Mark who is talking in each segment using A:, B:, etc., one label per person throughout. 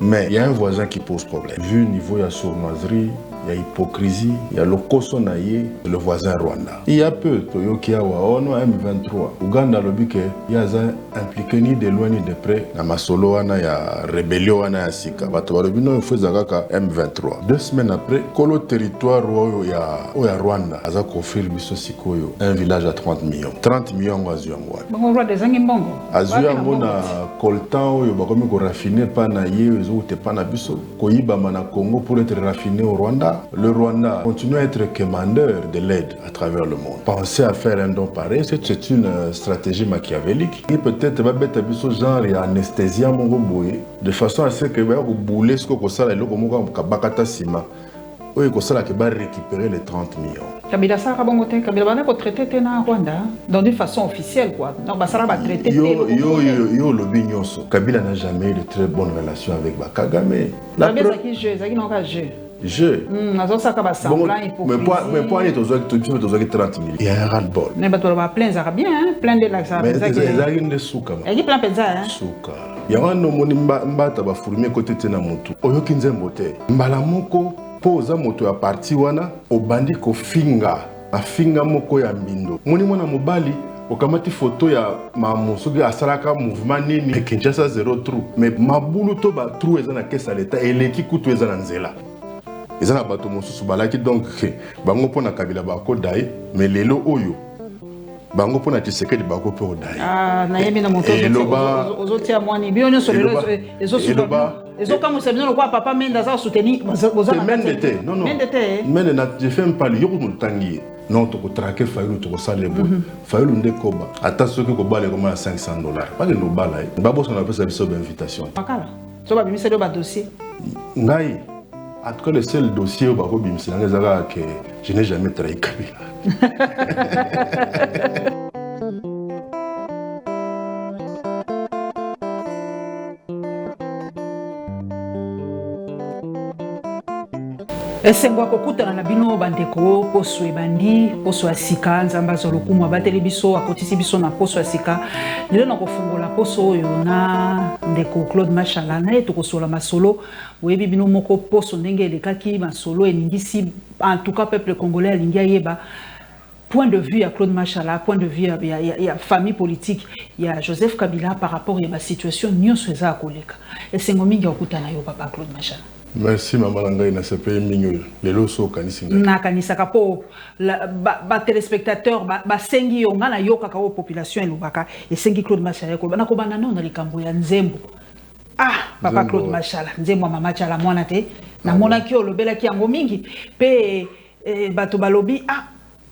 A: Mais il y a un voisin qui pose problème. Vu le niveau, il y a sournoiserie, il y a hypocrisie, il y a le Kosonaye, le voisin Rwanda. Il y a peu, Toyokia Waono, M23. Ouganda, le but il y a impliqué ni de loin ni de près. Dans ma solo, il y a rébellion, il y a Sika. Il faut M23. 2 semaines après, le territoire il y a Rwanda. Il y a offert un village à 30 millions. 30 millions à Zuyangwa.
B: Bon, on voit des Angimbongo.
A: À Zuyangwa, na coltan, il y a raffiné pas na yé, pas na biso. Koyiba mana Congo pour être raffiné au Rwanda. Le Rwanda continue à être commandeur de l'aide à travers le monde. Penser à faire un don pareil, c'est une stratégie machiavélique. Et peut-être va mettre biso genre et anesthésia mon boye de façon à ce que va bouler ce que ça là le comme kabakata sima. Oui, que ça là que va récupérer les 30 millions.
B: Kabila ça rabongote, Kabila va traiter tena Rwanda dans une façon officielle quoi. Donc bah ça va traiter
A: yo le bignonso. Kabila n'a jamais eu de très bonnes relations avec Kagame.
B: La preuve qui jeu, ça qui n'ont pas jeu.
A: Je.
B: Ça va semblant hypocrisie.
A: Mais pour aller aux autres, 30 000. Il y a un ras-le-bol.
B: Mais tu vas plein ça bien, plein de lacs ça.
A: Mais c'est des souka.
B: Il y a plein de ça hein.
A: Souka. Il y a un homme mbata ba fourmi côté tena mutu. Oyo kinze mbote. Mbala moko poza moto ya parti wana obandi ko finga. Afinga moko ya mbindo. Moni mwana mobali okamati photo ya mamusugi asalaka mouvement nini Kinshasa zéro trou. Mais mabulu to ba trou eza na kesa leta eleki kutu eza na nzela. Ils ont abattu mon sous balaki donc bango pona Kabila bako dai mais lelo oyo bango pona Tshisekedi bako pe odai
B: na yemi na monto aux autres à moi ni bien sur les autres les autres comme c'est bien le quoi papa Menda ça soutenir
A: Mendete non Mendete je fais pas le yoko mutangi non to ko traquer Fayulu to ko sale bo Fayulu ndekoba ata soki ko bale comme $500 pas de no bala babo son appelle ça biso invitation
B: pakala so ba bimisa do ba dossier
A: ngai. En tout cas, le seul dossier où je n'ai jamais trahi Kabila.
B: Esengwa kokutana na bino bandeko poso ebandi poso asika nzamba zolokumu abateli biso akotisi biso na poso asika lelo na kofungola poso oyo na ndeko Claude Machala na yeto kosola masolo oyebi bino moko poso ndenge elekaki masolo eningisi en tout cas peuple congolais alingi ayeba point de vue à Claude Machala, point de vue à la famille politique, il y a Joseph Kabila par rapport à la situation nyonso eza akoleka esengomingi okutana yo papa Claude Machala.
A: Merci maman Langai na CPI minyo lelo so kanisi
B: na kanisa kapo ba téléspectateurs ba sengi yo ngana yoka ka population elobaka esengi Claude Machala ko bana ko bana na likambo ya nzembo papa Claude Machala nzembo mama Machala mwana te na mona ki olobela ki yango mingi pe bato balobi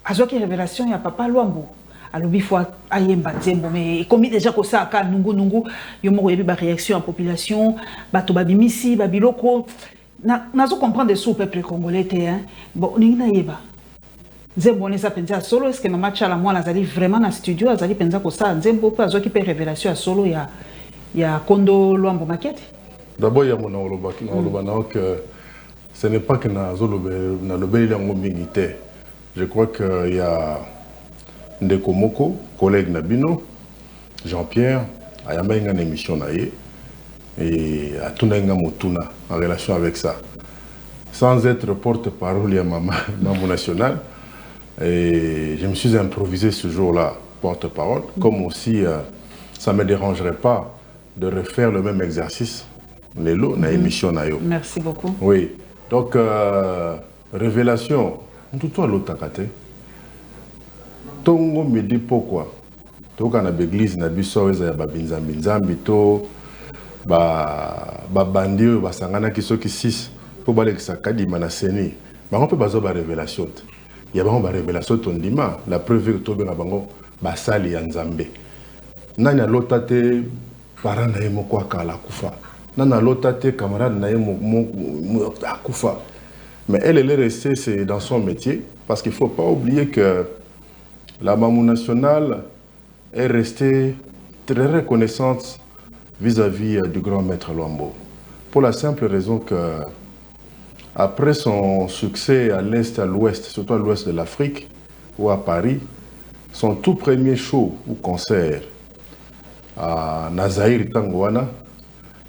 B: azoki révélation ya papa Luambo alobi fois ayemba nzembo mais comme déjà ko ça ka nungu yo moko yebi ba réaction en population bato babimisi babiloko nazo comprendre de sous peuple congolais te hein bon ningina yeba nzembo neza penza solo est-ce que mama Machala mwana azali vraiment na studio azali penza ko ça nzembo pa azoki pe révélation ya solo ya Kondo Luambo maquette
A: d'abord ya mona olobaki na olobana que ce n'est pas que nazo na lobeli yango mingi te. Je crois qu'il y a Ndeko Moko, collègue Nabino, Jean-Pierre, a une émission et à Tunainga Motuna en relation avec ça. Sans être porte-parole à Mambo National, et je me suis improvisé ce jour-là porte-parole, comme aussi ça ne me dérangerait pas de refaire le même exercice dans l'émission.
B: Merci beaucoup.
A: Oui, donc révélation. Tout à l'autre côté. Tongo me dit pourquoi. Toka na l'église na biso eza ya babinzambi nzambi to ba bandi ba sangana kisoki 6 po balekisa kadima na seni. Bango pe bazo ba révélation. Ya bango ba révélation tondima la preuve que to benga bango ba sali ya nzambe. Nani alota te parent na yemo kwa kala kufa. Nani alota te camarade na yemo kufa. Mais elle est restée c'est dans son métier, parce qu'il ne faut pas oublier que la Mamou nationale est restée très reconnaissante vis-à-vis du grand maître Luambo. Pour la simple raison que, après son succès à l'Est et à l'Ouest, surtout à l'Ouest de l'Afrique ou à Paris, son tout premier show ou concert à Nazaïr Tangouana,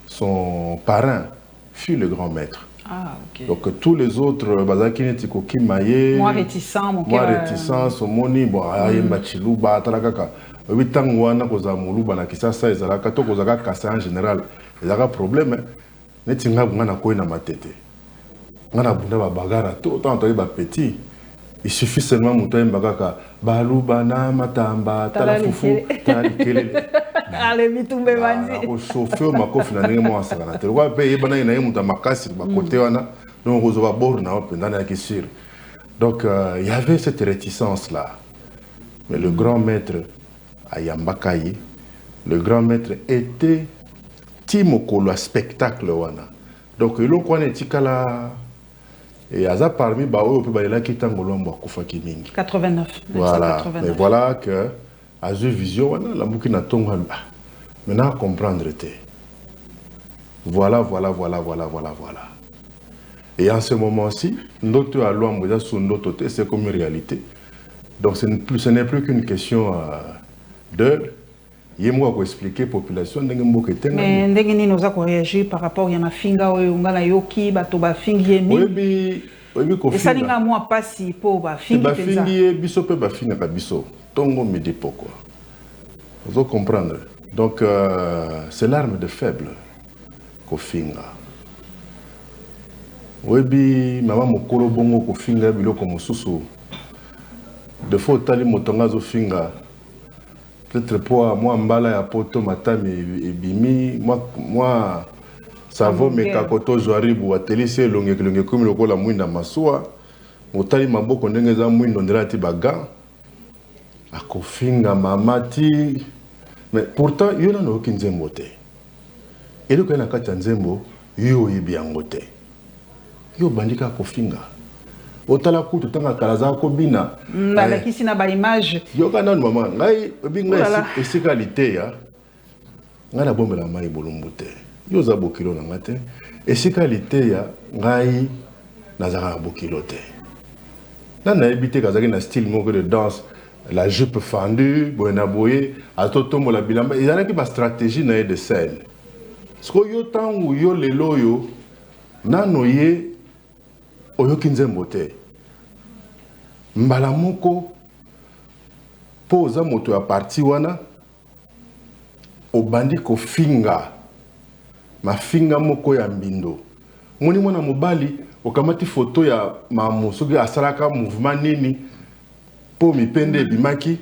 A: son parrain, fut le grand maître.
B: Ah, ok.
A: Donc tous les autres, Bazaki Netikoki Maye,
B: Moi réticent,
A: moi réticent, Somoni, bon, Ayemba Chiluba, Talakaka. 8 ans, Wana, Koza Muluba, Nakisasa, Ezalaka, Tokozaka, Kassa en général. Il y a un problème. Netinga, Bungana Koina Matete. Ngana Bunda Bagara, tout autant petit. Il suffit seulement de Mbagaka, Baluba, Matamba, Talafoufou, Talikele.
B: Allez, vite, tout le monde.
A: Au chauffeur, ma coffre, n'a rien à faire. Tu vois, payer Bana, il y a un Makasi, côté, donc on va boire, donc il y avait cette réticence-là. Mais le grand maître, à Yambakayi, le grand maître était Timoko, le spectacle. Donc, il y a un tikala. Et à ça, parmi Bao, il y a qui est en
B: 89.
A: Voilà. Mais voilà que, à une vision, la Moukina Tonga. Maintenant, comprendre. Voilà. Et en ce moment-ci, notre loi, c'est comme une réalité. Donc, ce n'est plus qu'une question d'heure. Il y a moi pour expliquer la population.
B: Mais nous avons réagi par rapport à la finga ou à yoki, batoba fingi
A: oui,
B: et ça n'a moi pas si pour fingi.
A: Fingi biso pe ba finga ka biso. Tongo me dit pourquoi. Vous comprendre. Donc c'est l'arme de faible ko finga. Oui, maman mokolo bongo ko finga biloko mosusu. De fois tali motonga zo finga. Peut-être pour moi, mbala ya poto matami et bimi, moi, ça vaut mes kakoto joaribu, atelisi longe comme le kola mouina masua, motali maboko ndengeza mouino ndelati baga, akofinga mamati, mais pourtant, il n'y a aucun nzembo te. Et donc, il y a un nzembo, il y a bien te. Il y a bandika akofinga. Otala kutu tanga kalaza ko bina
B: na kisi na ba image
A: yoka na maman ngai binga esikalité ya ngana bombela mai bolumbute yoza bokilo na ngate esikalité ya ngai nazaka bokilo te na ebité kazaki na style moko de danse la jupe fendue boena boye atotombo la bilamba il y a une stratégie na de scène sko yo tangu yo lelo yo nanoye oyoki nzembo te mbala moko po oza moto ya parti wana obandi kofinga mafinga moko ya mbindo moni mwana mobali okamati foto ya mamu soki asalaka mouvement nini po mipende ebimaki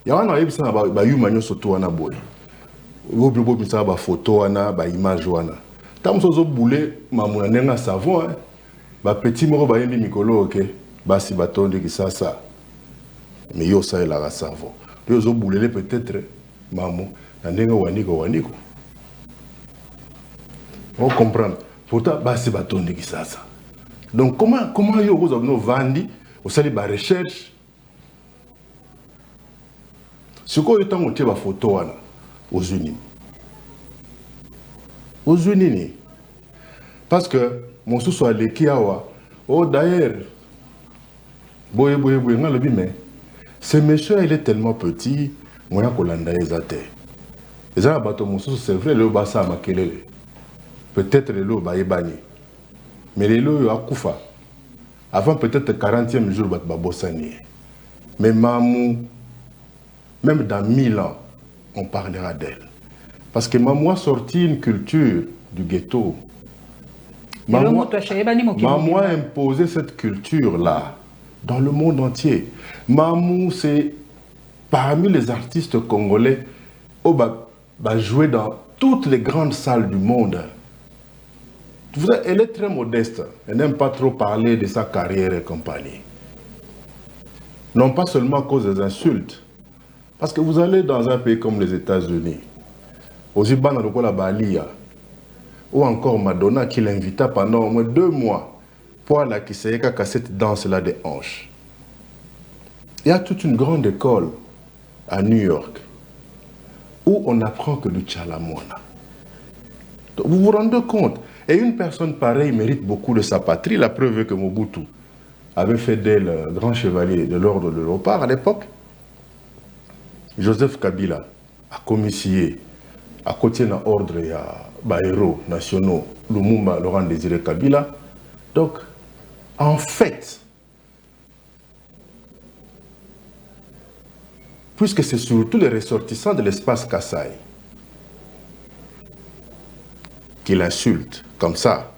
A: ya wana oyebisa na bayuma nyonso to wana boye obobisaka bafoto wana baimage wana ntango mosusu ozobule mamu na ndenge ya savon ba petit moko ba yendi mikolo oke basi batondi kisasa mais yo ça la savon yo zo boulele peut-être mamu na ndenge waniko on comprend pourtant basi batondi kisasa donc comment yo vous avez vandi au sali ba recherche ce qu'on est en ba photo wana aux Unis parce que mon sous-sol est Kiawa. Oh d'ailleurs, mais ce monsieur il est tellement petit, moi je suis là. Et ça, c'est vrai, le basa makelele. Peut-être le lo baebani. Mais le lo a koufa. Avant peut-être 40e jour, babosani. Mais mamou, même dans 1000 ans, on parlera d'elle. Parce que maman a sorti une culture du ghetto. Maman a imposé cette culture-là dans le monde entier. Mamou, c'est parmi les artistes congolais qui va jouer dans toutes les grandes salles du monde. Elle est très modeste. Elle n'aime pas trop parler de sa carrière et compagnie. Non pas seulement à cause des insultes. Parce que vous allez dans un pays comme les États-Unis, aux Ibana de la Balia, ou encore Madonna qui l'invita pendant au moins 2 mois pour aller à cette danse-là des hanches. Il y a toute une grande école à New York où on apprend que le Tchalamona. Vous vous rendez compte? Et une personne pareille mérite beaucoup de sa patrie. La preuve est que Mobutu avait fait d'elle grand chevalier de l'ordre de Léopard à l'époque. Joseph Kabila a commissionné à côté d'un ordre héros nationaux, Lumumba, Laurent Désiré Kabila. Donc, en fait, puisque c'est surtout les ressortissants de l'espace Kassai qui l'insultent comme ça,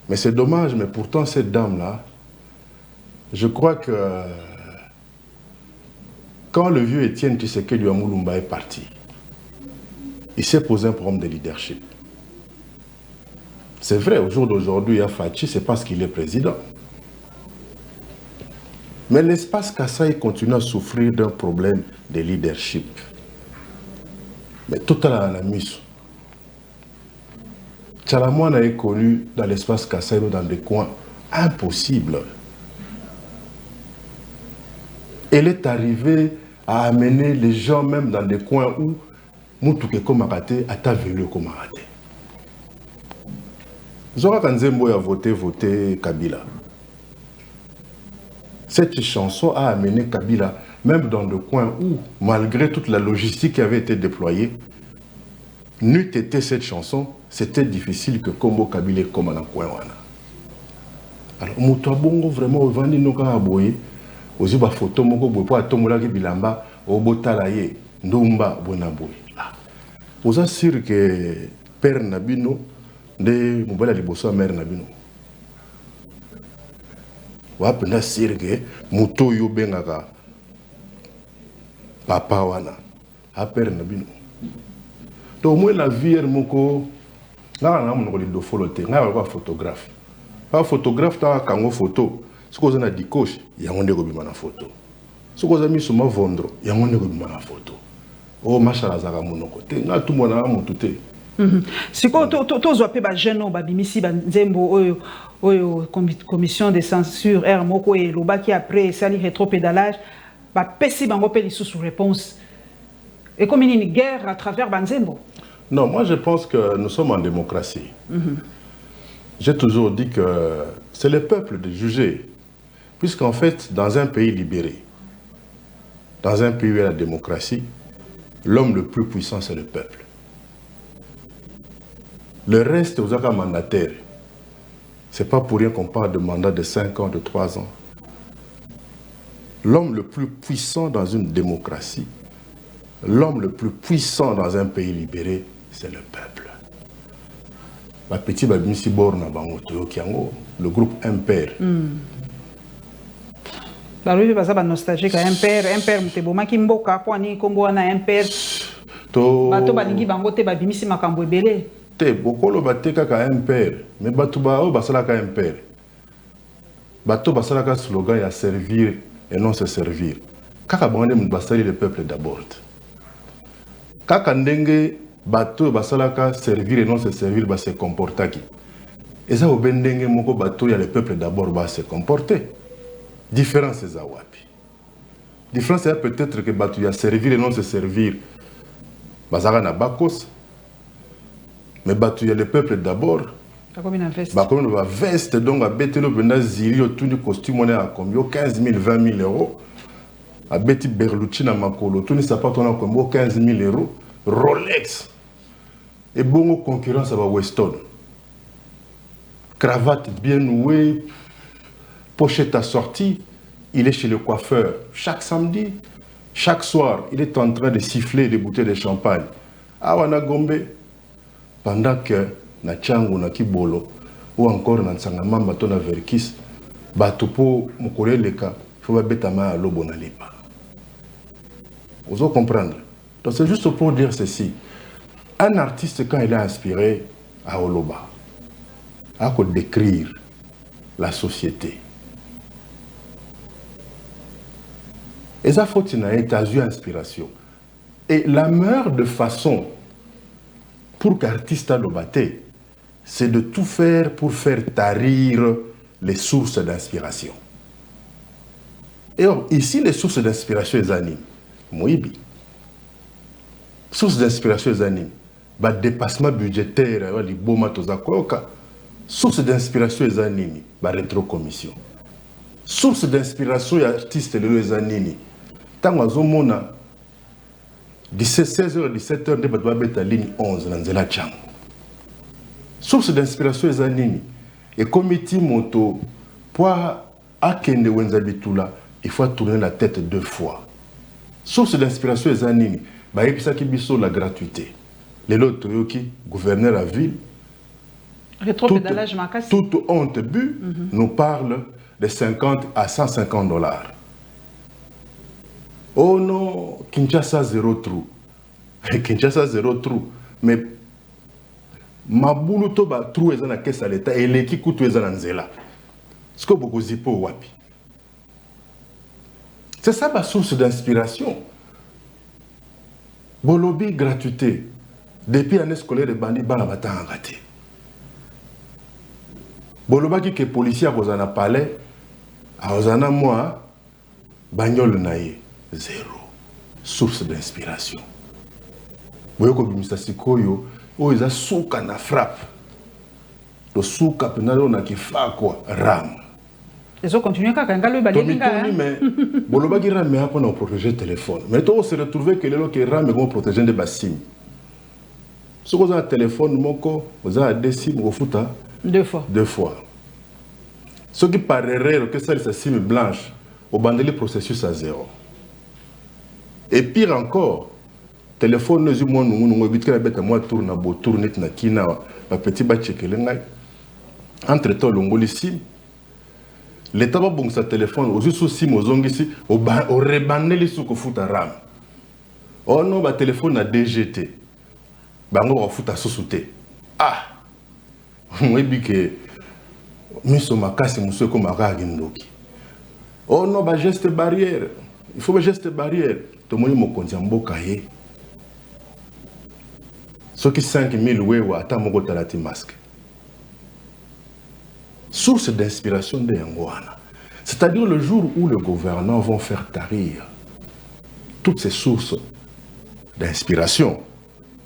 A: mais c'est dommage, mais pourtant cette dame-là, je crois que quand le vieux Étienne Tshisekedi Lumumba est parti, il s'est posé un problème de leadership. C'est vrai, au jour d'aujourd'hui, il y a Fachi, c'est parce qu'il est président. Mais l'espace Kassai continue à souffrir d'un problème de leadership. Mais tout à la mise. Tchalamouane est connu dans l'espace Kassai, dans des coins impossibles. Elle est arrivée à amener les gens même dans des coins où Moutouké Komarate a vélu Komarate. Zora Kanzembo a voté Kabila. Cette chanson a amené Kabila même dans des coins où, malgré toute la logistique qui avait été déployée, n'eût été cette chanson, c'était difficile que Kombo Kabila comme un coin. Alors, Moutouabongo vraiment vendu noka aboye, aussi ba photo moko boye po atomola ki bilamba obotala ye ndumba bonaboye. Vous êtes sûr que Père Nabino de Moubala Liboso Mère Nabino. Vous êtes sûr que Mouto Yobengaka Papa Wana a Père Nabino. Donc moi la vie est moko là on a mon do foloté, là on va photographe. Un photographe ta kango photo. Ce qu'on a dit coach, il y a un de na photo. Ce qu'on a mis sur ma vendre, il y a un de na photo. Oh machala zaka monoko te nga tout mona mutu te.
B: Siko to zo pe ba jeune ba bimisi ba nzembo oyo commission de censure R moko e lobaki après sali rétropédalage ba pesi bango pe sous réponse. Et comme une guerre à travers Banzembo.
A: Non, moi je pense que nous sommes en démocratie. J'ai toujours dit que c'est le peuple de juger. Puisqu'en fait, dans un pays libéré, dans un pays où il y a la démocratie, l'homme le plus puissant, c'est le peuple. Le reste, aux accords mandataires, ce n'est pas pour rien qu'on parle de mandat de 5 ans, de 3 ans. L'homme le plus puissant dans une démocratie, l'homme le plus puissant dans un pays libéré, c'est le peuple. Ma petite Babimisi Borna Bangoto Kiango, le groupe Impère.
B: Bah oui, parce que c'est nostalgique. Impère, Mteboma Kimboka, Kwani, Kombo, Impère. Bato Balingi Bangote Babimisi Makambo Belé.
A: Te, Bokolo Bateka ka Impère, mais Batouba, Basala ka Impère. Bato Basala ka slogan, il y a servir et non se servir. Kaka Bande Mbasali le peuple d'abord. Kaka Ndenge, Bato Basala ka servir et non se servir, va se comporter. Et ça, au Bendenge Moko Bato, il y a le peuple d'abord, va se comporter. Différence c'est Zawapi. Différence c'est peut-être que Bato, il y a servir et non se servir. Bazara na Bakos. Mais Bato, il y a le peuple d'abord.
B: Comme une veste.
A: Comme une veste, donc à Betelo Benda Ziri, tout le costume, on est à combien 15 000, 20 000 euros. À Betty Berlucci, na Makolo, tout le sapot, on a combien 15 000 euros. Rolex. Et bon, concurrence à Weston. Cravate bien nouée, pochette assortie. Il est chez le coiffeur chaque samedi. Chaque soir, il est en train de siffler des bouteilles de champagne. À Wanagombe. Pendant que na Tchango, na Kibolo, ou encore na Nsangamamba, na Verkis, Batopo, Mokore Leka, il faut mettre à l'eau na lipa. Vous allez comprendre. Donc c'est juste pour dire ceci. Un artiste, quand il est inspiré à Oloba, à décrire la société. Et ça faut qu'il ait eu inspiration. Et la meilleure de façon pour qu'artiste a l'obaté, c'est de tout faire pour faire tarir les sources d'inspiration. Et or, ici, les sources d'inspiration, les animes. Moïbi. Sources d'inspiration, les animes. Bah, dépassement budgétaire, les boma tozakoka. Source d'inspiration, les animes. Bah, rétrocommission. Source d'inspiration, les artistes, les animes. Tant que 16h, 17h, nde bato babeta ligne 11 na nzela Tchango. Source d'inspiration eza nini? Et comme iti moto, pour akende wenza bitula, il faut tourner la tête 2 fois. Source d'inspiration eza nini? Ba episa ki biso la gratuité. Lelo toyoki, gouverneur à ville,
B: rétropédalage makasi.
A: Toute honte but nous parle de 50 à 150 $. Oh non, Kinshasa 0 trou. Kinshasa 0 trou. Mais Mabulu to ba trou eza na kesa l'État et leki kutu eza na nzela. Ce que beaucoup zipo wapi. C'est ça ma source d'inspiration. Bolobi gratuité. Depuis l'année scolaire de bandi bana batanga te. Bolobaki que policier a kozana palais, a ozana moi, bagnole naïe. 0. Source d'inspiration. Boyoko bimisa sikoyo, o eza souka na frappe. Le souka penalo na kifa quoi, ram.
B: Ils ont continué quand ngalo balinga.
A: Mais bolobaki ram ya pour protéger téléphone. Mais toi on se retrouver que lelo que ram vont protéger des basim. Si vous avez un téléphone moko, vous avez des SIM au futa
B: 2 fois.
A: 2 fois. Ce qui paraît que ça c'est SIM blanche, au bandeli processus à 0. Et pire encore, téléphone nous moi nous habite que la bête moi tourne à beau tourner na kina ba petit ba checker lengai. Entre temps longoli sim. L'état ba bon sa téléphone aux sous sim aux ongisi au rebaneli sous ko futa ram. Oh non ba téléphone à DGT. Bango ba futa sous-souté. Ah. Moi bi que miso makasi muso ko makagi ndoki. Oh non ba geste barrière. Il faut un geste barrière. Tout le monde est mboka ye. Ceux qui 5 000 wewa ata moko talati masque. Source d'inspiration de Yangwana. C'est-à-dire le jour où les gouvernants vont faire tarir toutes ces sources d'inspiration,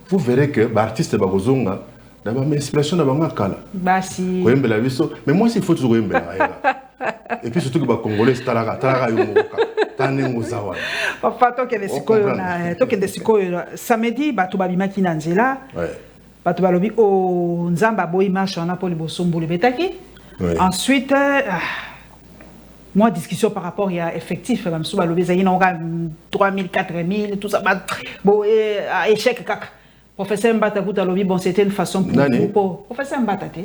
A: vous verrez que l'artiste Bagozonga d'abord l'inspiration d'abord kala.
B: Basi.
A: Mais moi c'est faut toujours et puis surtout que les Congolais talaga yomoka.
B: Papa toke de sikoyo samedi bato babimaki na nzela bato balobi o nzamba boyi marche wana po liboso mbulu betaki ensuite moi discussion par rapport à effectif bamsu balobi ezali na 3000 4000 tout ça bon échec kaka professeur Mbata kuta lobi bon c'était une façon pour professeur Mbata te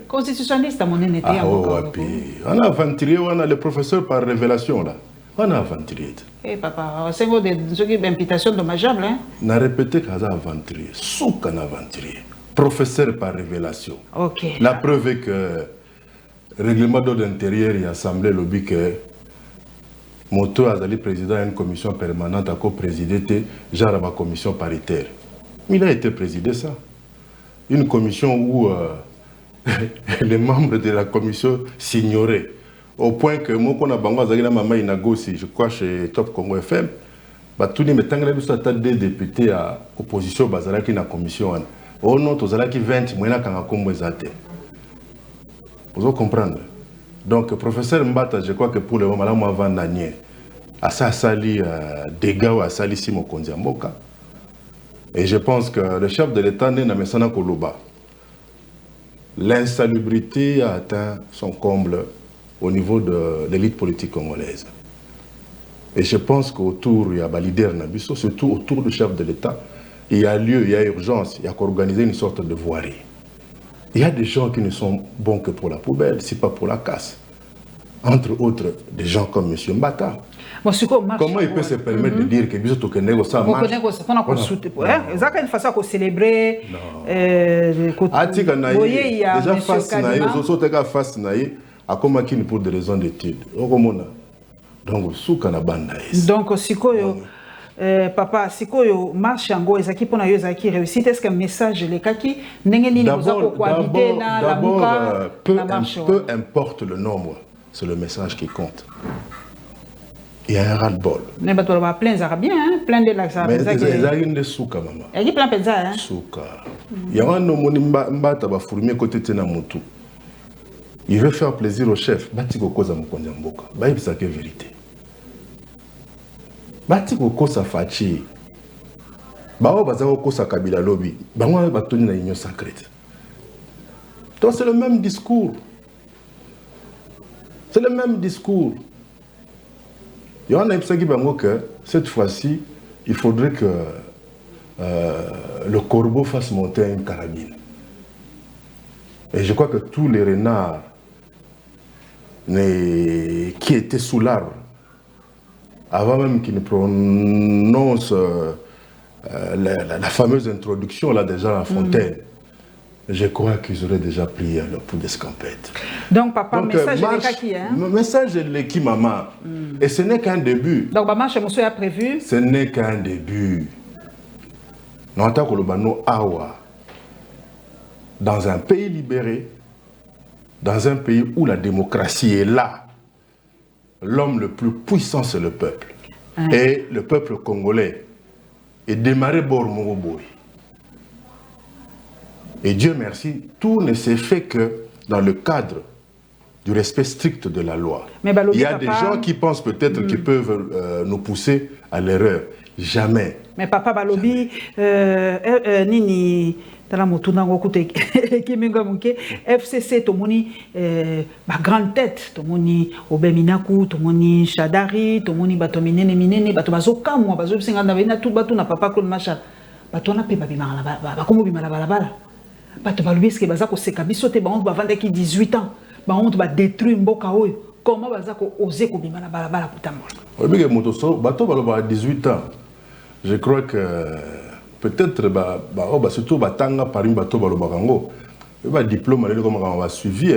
B: constitutionnaliste à mon été
A: on a aventurier on a le professeur par révélation là. On a aventurier.
B: Eh papa, c'est une imputation dommageable. Hein?
A: On a répété qu'on a aventurier. Souk en aventurier. Professeur par révélation.
B: Ok.
A: La preuve est que le règlement d'ordre intérieur et assemblée lobby que Moto Azali président d'une commission permanente à co-présider genre ma commission paritaire. Il a été présidé ça. Une commission où les membres de la commission s'ignoraient. Au point que moi, quand on a bango na maman inagosi, je crois chez Top Congo FM, bah tous les mettants là nous attendent des députés à opposition bazala qui na commission. Oh non, tous là qui 20 moyens quand Congo ezate. Vous comprendre. Donc professeur Mbata, je crois que pour le moment là moi avant nanier à ça sali dégâts ou à sali simo kondiamboka. Et je pense que le chef de l'État n'est na mesana koloba. L'insalubrité a atteint son comble au niveau de l'élite politique congolaise. Et je pense qu'autour, il y a des leaders, surtout autour du chef de l'État, il y a lieu, il y a urgence, il y a qu'à organiser une sorte de voirie. Il y a des gens qui ne sont bons que pour la poubelle, si pas pour la casse. Entre autres, des gens comme M. Mbata. Comment il peut se permettre de dire que Biso Tokenego ça marche?
B: C'est une façon de célébrer.
A: Déjà face naïe, à comment pour des raisons d'études. Donc, souka na banda.
B: Donc, sikoyo, papa, sikoyo marche yango ezaki pona yo ezaki réussite. Est-ce que message le kaki n'engeni ni kozako cohabiter na la muka na marche?
A: Peu importe le nombre, c'est le message qui compte. Il y a un ras-le-bol.
B: Mais tu vas plein arabien, hein, plein de l'accent.
A: Mais il y a une de souka maman.
B: Il y a plein de ça, hein.
A: Souka. Il y a un homme qui mbata ba fourmi côté tena mutu. Il veut faire plaisir au chef. Batiko koza mukonja mboka. Ba yebisa ke vérité. Batiko kosa fachi. Bao bazao kosa Kabila lobby. Bango batoni na union sacrée. Donc c'est le même discours. C'est le même discours. Il y en a qui disent que cette fois-ci, il faudrait que le corbeau fasse monter une carabine. Et je crois que tous les renards qui étaient sous l'arbre, avant même qu'ils ne prononcent la fameuse introduction là déjà à la fontaine, je crois qu'ils auraient déjà pris le coup d'escampette.
B: Donc, papa, le message est qui, hein?
A: Le message est qui, maman. Et ce n'est qu'un début.
B: Donc, maman, chez monsieur a prévu?
A: Ce n'est qu'un début. Nous avons awa. Dans un pays libéré, dans un pays où la démocratie est là, l'homme le plus puissant, c'est le peuple. Et le peuple congolais est démarré bord Moroboy. Et Dieu merci, tout ne s'est fait que dans le cadre du respect strict de la loi. Mais il y a des gens qui pensent peut-être qu'ils peuvent nous pousser à l'erreur. Jamais.
B: Mais papa Balobi, Nini, FCC, tomoni, ma grande tête, tomoni, Obeminaku, tomoni, Chadari, tomoni, Batomine, Minene, Batobazoka, moi, Bazo, Singana, tout bateau, n'a pas Claude Machal. Batona Pebabimara, Bakomo Bimalabala. Bato Balobiski, Bazako Sekabiso, te baon, bavande qui 18 ans, baon, va détruire Mboka Oyo. Comment Bazako oser Kobimalabala Koutambo?
A: Oui, mais Motoso, Bato Baloba a 18 ans. Je crois que peut-être surtout Batanga Paris Bato Balobarango, le diplôme on va suivi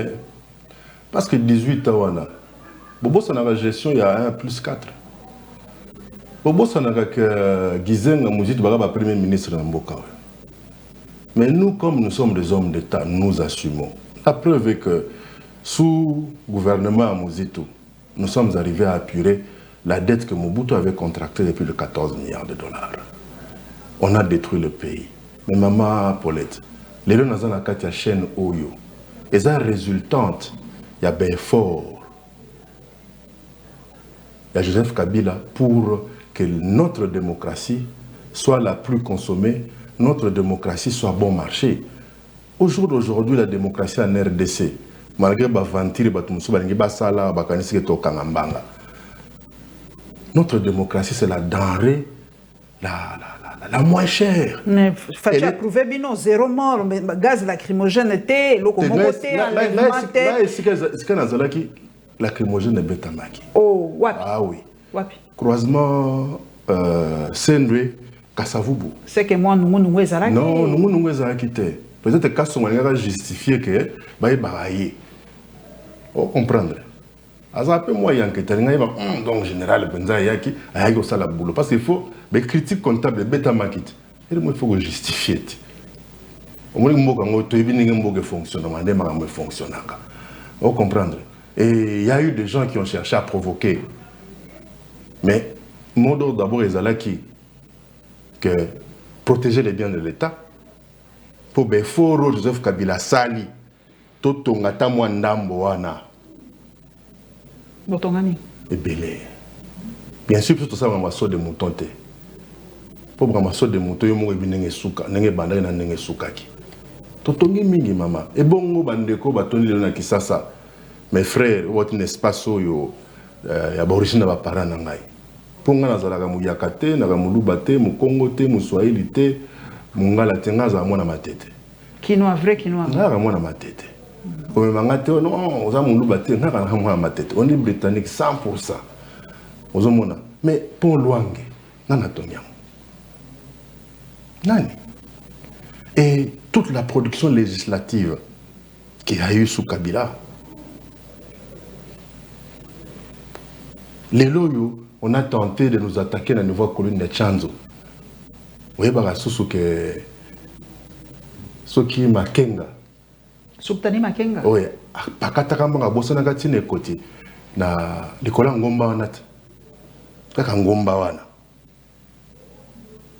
A: parce que 18 ans on a Bobo ça n'a gestion il y a 1 plus 4. Bobo ça n'a que Gizen Mouzit Baba premier ministre Mboka. Mais nous comme nous sommes des hommes d'État, nous assumons. La preuve est que sous gouvernement Mouzito, nous sommes arrivés à apurer la dette que Mobutu avait contractée depuis de 14 milliards de dollars. On a détruit le pays. Mais maman Paulette, les gens dans la chaîne Oyo, et ça résultante, il y a Belfort, il y a Joseph Kabila pour que notre démocratie soit la plus consommée, notre démocratie soit bon marché. Au jour d'aujourd'hui, la démocratie en RDC, malgré Bavantir, Basala, Bakanisi, Tokangambanga, notre démocratie, c'est la denrée la moins chère.
B: Mais fallait approuver bino zéro mort, mais gaz lacrymogène était, le côté
A: là est-ce que Nazalaki lacrymogène est bétamaki.
B: Oh, wapi.
A: Ah oui.
B: Wapi.
A: Croisement Sendwe Kasavubu.
B: C'est que moi nous ezalaki.
A: Non, nous ezalaki te. Peut-être que son manière justifier que bah barailler. On comprendre. Azapé moi yankete donc général benza yaki ayaki osala boulot parce qu'il faut des critiques comptables bêta makit. Et il faut justifier. Au moins mboka ngo to ibini mboka fonctionnement ndé makambo fonctionnaka. On comprendre. Et il y a eu des gens qui ont cherché à provoquer. Mais modo d'abord ezalaki que protéger les biens de l'État pour Beforo Joseph Kabila sali totonga ta mwa ndambo wana. Et belé. Bien sûr, tout ça, on va sauter de mouton. Pour qu'on sauter de mouton, on va venir souka, n'engé bandé na n'engé soukaki. Totongi mingi maman. Et bon, on va ndeko batoni le na kisasa. Mes frères, votre espace yo, ya origine ba parents nangai. Ponga na zalaka mu yakate, na mu lubate, mu Congo te, mu Swahili te, mu ngala tenga za mwana matete.
B: Kinoa vrai kinoa.
A: Na mwana matete. On est britannique 100%. Mais pour Luange, Nani. Et toute la production législative qu'il y a eu sous Kabila, les loyaux, on a tenté de nous attaquer dans la nouvelle colline de Chanzo. Vous voyez, ce qui est Makenga.
B: Subtani Makenga.
A: Oui, pakataka mbanga bosana katine koti na likola ngomba wana. Kaka ngomba wana.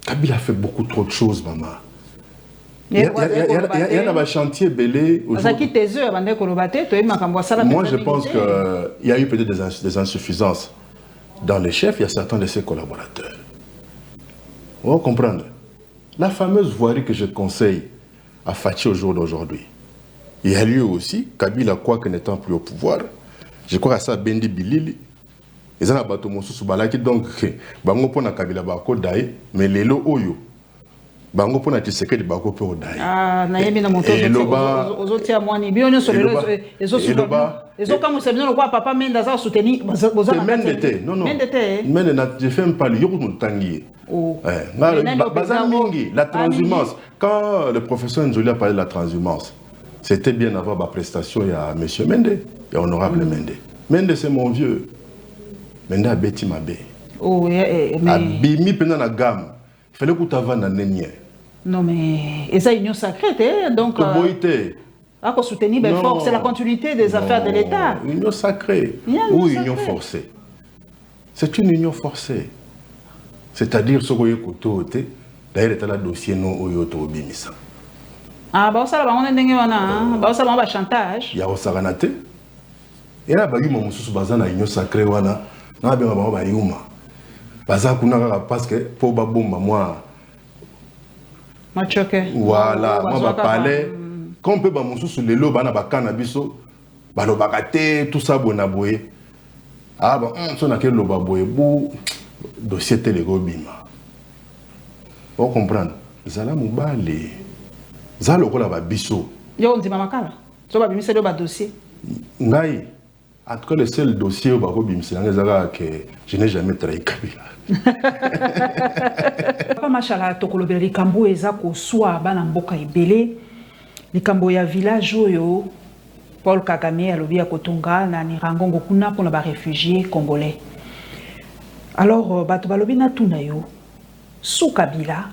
A: Kabila a fait beaucoup trop de choses, maman. Il y a un chantier belé. Moi, je pense qu'il y a eu peut-être des insuffisances dans les chefs, il y a certains de ses collaborateurs. On va comprendre. La fameuse voirie que je conseille à Fachi au jour d'aujourd'hui. Il y a lieu aussi, Kabila quoi que n'étant plus au pouvoir, je crois à ça Bendi Bilili, ils ont un bateau Moussou Balaki, donc, bango pona Kabila Bako Dae, mais les lots Oyo, bango pona Tshisekedi Bako Pe Dae.
B: Ah, nayebi na moto aux autres à moi ni bien sur les autres les autres comme c'est bien le quoi papa Menda ça soutenir
A: Mendete non Mendete je fais un pali yo mutangi la transhumance quand le professeur Nzoli a parlé de la transhumance c'était bien avant ma prestation il y a monsieur Mende et honorable Mende. Mende c'est mon vieux Mende a beti mabe mais abimi pena na gamme il fallait que tu avances na nenye.
B: Non mais et ça union sacrée donc à soutenir fort, c'est la continuité des affaires de l'État.
A: Union sacrée ou union forcée. C'est une union forcée. C'est-à-dire ce que vous avez d'ailleurs, c'est le dossier non oyoto bimisa.
B: Ah bah ça là on est dingue wana, bah ça va chantage.
A: Ya osaganate. Et là ba yuma mususu bazana union sacrée wana, na ba ba yuma. Baza kuna parce que pour ba bomba moi. Voilà, moi ba parler quand on peut ba mususu lelo bana ba cannabis ba lo bakate tout ça bonaboye. Ah bon, on a quel loba boye bu dossier télégo bima. Vous comprenez? Zala mubale. Zala lokola ba biso.
B: Yo on dit mamakala. So ba bimisa do ba dossier.
A: Ngai. En tout cas le seul dossier ba ko bimisa ngezaka que je n'ai jamais trahi Kabila.
B: Papa machala tokolobela likambo eza ko swa bana mboka ebele. Likambo ya village oyo Paul Kagame alobi ya kotonga na Nirangongo kuna pour ba réfugiés congolais. Alors bato balobi na tuna yo sous Kabila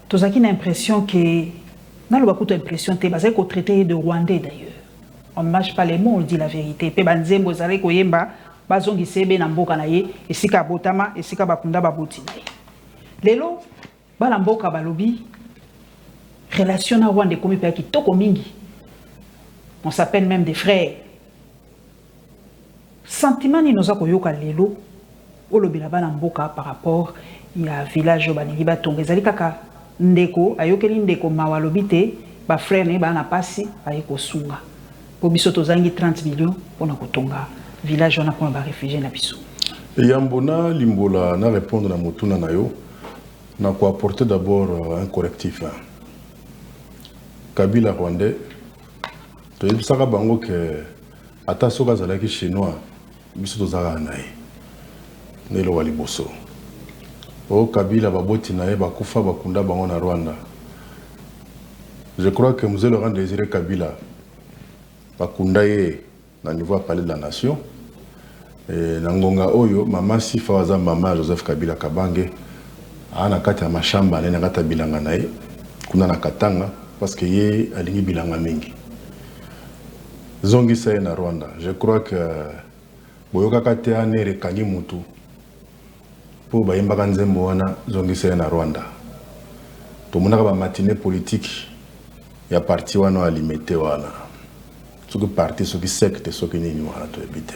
B: tozaki na impression que na lo bakuto impression te bazali ko traiter de Rwandais d'ailleurs. On ne mâche pas les mots, on dit la vérité. Pe banzembo zali ko yemba bazongi sebe na mboka na ye esika botama esika bakunda baboti. Lelo bala mboka balobi relation na Rwanda komi pe kitoko mingi. On s'appelle même des frères. Sentiment ni noza koyoka lelo olobela bana mboka par rapport ya village baningi batonga ezali kaka ndeko ayokeli ndeko mawalobi te ba frère ne bana pasi aye kosunga po biso tozangi 30 millions pona kotonga village wana pona ba réfugié na biso.
A: Yambona limbola na répondre na motuna na yo na ko apporter d'abord un correctif. Kabila Rwandais to yebisaka bango ke ata soka zalaki chinois biso tozaka naye nelo wali boso o Kabila baboti naye bakufa bakunda bango na Rwanda. Je crois que Mzee Laurent Désiré Kabila bakunda ye na niveau à palais de la nation et na ngonga oyo mama Sifa waza mama Joseph Kabila Kabange ana kati ya mashamba nene kata bilanga naye kuna na Katanga parce que ye alingi bilanga mingi zongi sa na Rwanda. Je crois que boyoka kate anere kangi mutu pour bayembaka nzembo wana zongi sa na Rwanda to monaka ba matinée politique ya parti wana alimete wana soki parti soki secte soki nini wana to ebite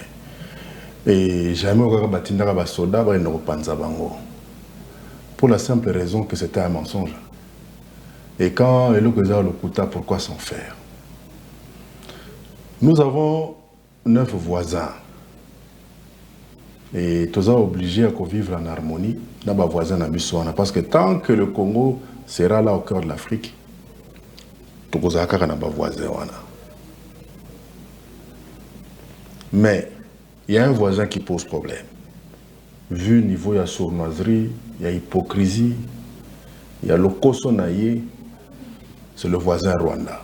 A: et jamais okaka batindaka ba soda ba ndo panza bango pour la simple raison que c'était un mensonge. Et quand le Lokoza le Kouta, pourquoi s'en faire? Nous avons 9 voisins. Et tous sommes obligés à vivre en harmonie dans nos voisins parce que tant que le Congo sera là au cœur de l'Afrique, tous sommes nos voisins. Mais il y a un voisin qui pose problème. Vu le niveau de la sournoiserie, il y a hypocrisie, il y a le Kosonaye, c'est le voisin Rwanda.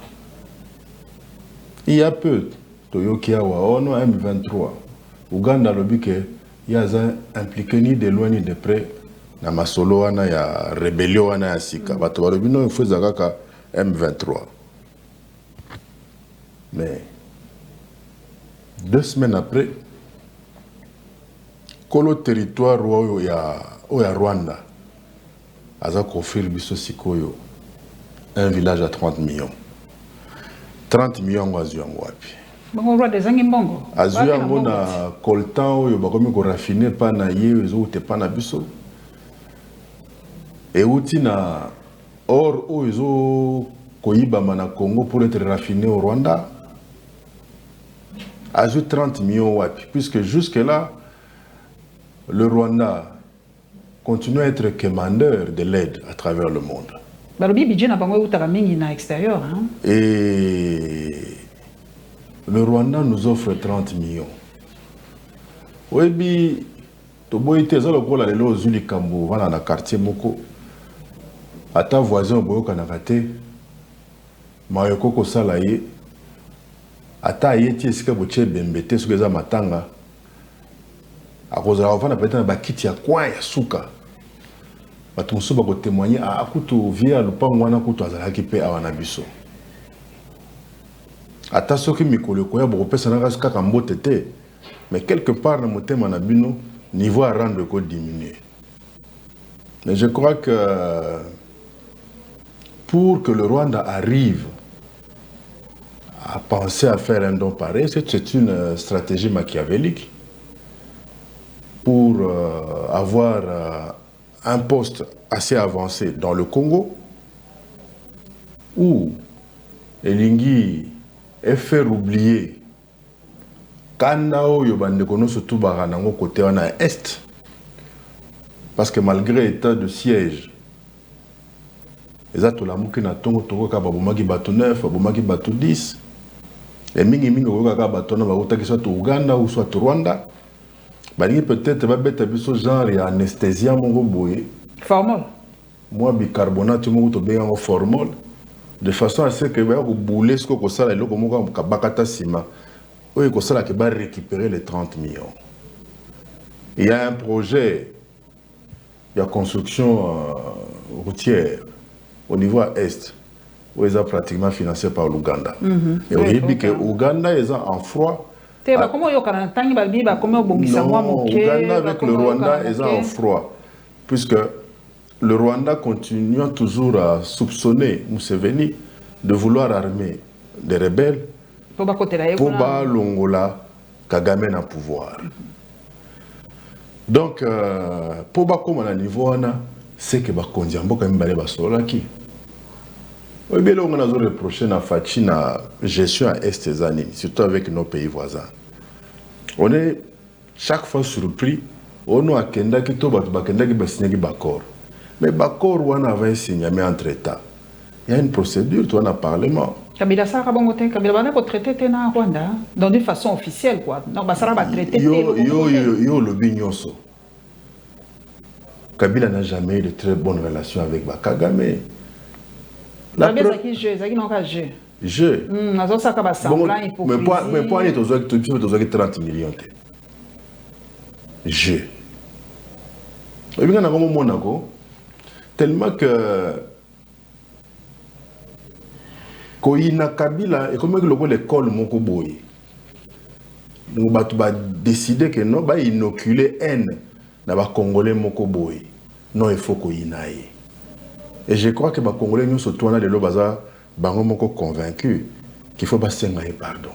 A: Il y a peu, Toyokia Waono M23, Ouganda Lobike, il y a impliqué ni de loin ni de près, na masolo wana ya rébellion wana ya sika. Bato balobino il faut zakaka M23. Mais 2 semaines après, Kolo territoire oyo ya Rwanda, aza offrir biso sikoyo un village à 30 millions. 30 millions azu yango wapi.
B: Bango roi des Angimbongo.
A: Azu yango na coltan oyo bakomi ko raffiner pa na ye ezo te pa na biso. Et outi na Or, ils ont Koyibama na Congo pour être raffiné au Rwanda. Ajoute 30 millions wapi, puisque jusque-là, le Rwanda continue à être commandeur de l'aide à travers le monde. Et le Rwanda nous offre 30 millions. Oui, Toboïté, ça le rôle à l'Ozuli Kambo, voilà, dans le quartier Moko. À ta voisin, Boyo Kanakate, Mayoko Kosalaye, à ta Yeti, Eska Boche Bembete, Sugeza Matanga, à cause de la femme, peut-être un bakiti à quoi, ya souka. Batumso bako témoigner à Akuto via le pan wana kuto azalaki pe awanabiso. Ata soki mikolo koya boko pesa na kaka kambote te, mais quelque part na motema na bino niveau à rendre ko diminuer. Mais je crois que pour que le Rwanda arrive à penser à faire un don pareil, c'est une stratégie machiavélique pour avoir un poste assez avancé dans le Congo où Elingi est faire oublier Kanao Yobande Kono surtout Baranango côté en Est parce que malgré l'état de siège les atolamuki na tongo toko ka babomaki bato 9 babomaki bato 10 et mingi okoka bato na bautaki soit Uganda ou soit Rwanda. Peut-être va mettre un genre d'anesthésia
B: formol.
A: Moi bicarbonate mon formol de façon à ce que vous boulez ce que ça là le comme bakata sima oui que ça là que va récupérer les 30 millions. Il y a un projet de construction routière au niveau est où ils sont pratiquement financés par l'Ouganda. Et on dit que l'Ouganda est en froid.
B: Comment Uganda
A: avec le Rwanda est en froid, puisque le Rwanda continue toujours à soupçonner Museveni de vouloir armer des rebelles pour Longola Kagame na pouvoir. Donc, pour Bakoma niveau c'est que Bakondiambo quand même basolaki. Oui, bien on a reproché na Fachi na gestion à Est des années, surtout avec nos pays voisins. On est chaque fois surpris. On a Kenda qui toba Bakenda qui signé Bakor. Mais Bakor on avait signé mais entre États. Il y a une procédure, toi, dans le Parlement.
B: Kabila Sara Bongote, Kabila Bana ko traité na Rwanda dans une façon officielle quoi. Donc Basara va traiter
A: yo le bignonso. Kabila n'a jamais eu de très bonnes relations avec Bakagame.
B: La preuve qui jeu, ça qui n'ont pas jeu.
A: Jeu. Mais pour aller aux 30 millions. Jeu. Et bien, on a Monaco, tellement que Koina Kabila, et comme l'école Mokoboy, nous avons décidé que non, bah inoculer haine dans les Congolais Mokoboy. Non, il faut qu'il y ait. Et je crois que les Congolais nous surtout dans les lobaza bango convaincus qu'il faut pas s'engager pardon.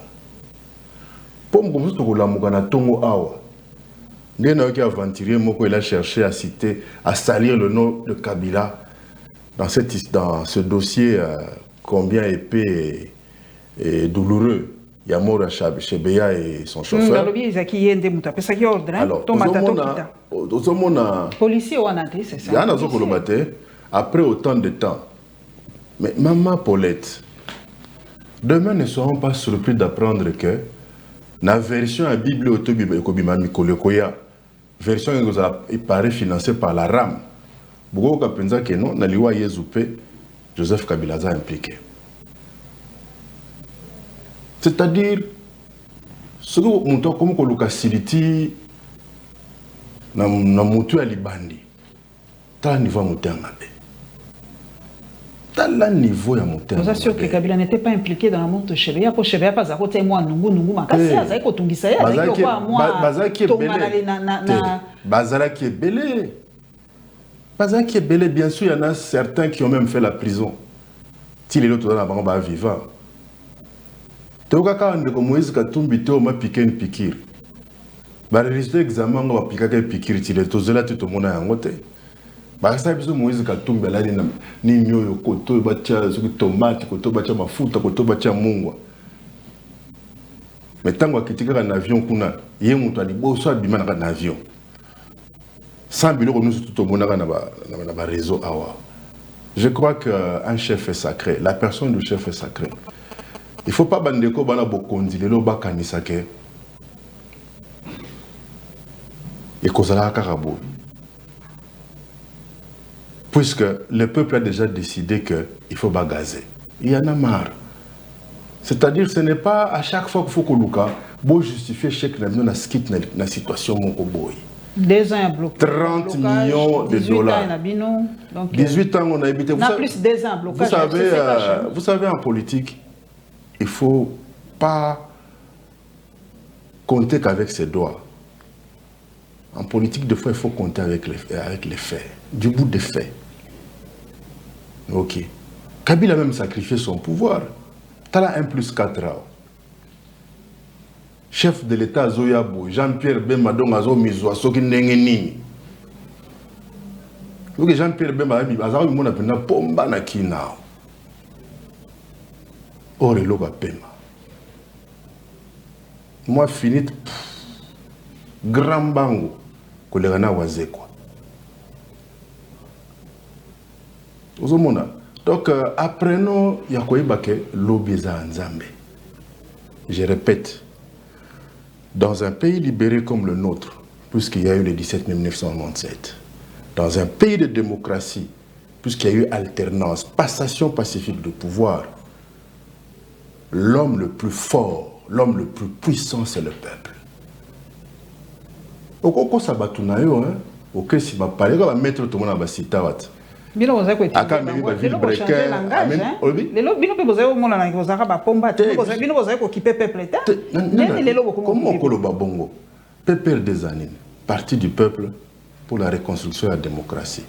A: Pour me dire que la mugana tongo awa, n'ayant qui aventurier moko il a cherché à citer, à salir le nom de Kabila dans ce dossier combien épais et douloureux. Il y a mort à Chebeya et son chauffeur. Alors,
B: policier c'est ça.
A: Après autant de temps. Mais maman Paulette, demain ne serons pas surpris d'apprendre que la version à Bible version qui paraît financée par la RAM. Beaucoup de gens que non, Naliwa Yezoupe, Joseph Kabila a impliqué. C'est-à-dire, ce que nous avons comme Luka Siliti, na mutu ya libandi, ta niveau mutu ya mabe. La niveau ya mutu.
B: Vous assurez que Kabila n'était pas impliqué dans la mort de Chebeya, pour Chebeya pas à côté moi nungu makasi azai ko tungisa ya azai ko moi
A: Bazala qui est belé. Bazala qui est belé, bien sûr, il y en a certains qui ont même fait la prison. Si les autres dans la banque va vivant. Toka ndeko Moïse Katumbi to ma piqué une piqûre. Ba résultat examen on va piquer une piqûre, il est tozela tout le monde a ngote. Parce que Moïse Katumbi là ni nyoyo koto bacha tomate koto bacha mafuta koto bacha mungwa. Mais tant qu'on critique un avion kuna yé mutu ali boso abima na avion. Sans biloko nous tout au monde na réseau awa. Je crois qu'un chef est sacré, la personne du chef est sacrée. Il ne faut pas bandeko bana bokondi lelo bakanisa ke. Et kozala karabo. Puisque le peuple a déjà décidé qu'il faut bagazer. Il y en a marre. C'est-à-dire que ce n'est pas à chaque fois qu'il faut qu'on justifier chaque na situation mon boy.
B: 2 ans bloqué.
A: 30 millions de dollars. 18 ans on a habité.
B: Vous savez, plus 2 ans blocage.
A: Vous savez en politique, il ne faut pas compter qu'avec ses doigts. En politique, des fois, il faut compter avec les faits, du bout des faits. Ok. Kabila a même sacrifié son pouvoir. Tala 1+4 ans. Chef de l'État Zoyabo, Jean-Pierre Bemba Dongazo Mizo, Soki Nengeni. Donc Jean-Pierre Bemba Azawa Mona Pena Pomba na Kina. Ore Loba Pema. Moi, finit. Grand bango. Kolerana Wazekwa. Donc, apprenons Yakoibake Lobeza Nzambe. Je répète, dans un pays libéré comme le nôtre, puisqu'il y a eu le 17 mai 1997, dans un pays de démocratie, puisqu'il y a eu alternance, passation pacifique de pouvoir, l'homme le plus fort, l'homme le plus puissant, c'est le peuple. Okoko sabatuna yo hein OK si ba parler va mettre tout le monde à sitawat
B: bino boza ko tika bino ko changer langage hein lelo bino pe boza ko mona na boza ba pomba bino boza ko kiper peuple ta nani lelo boko
A: comment ko lo babongo peuple des années parti du peuple pour la reconstruction de la démocratie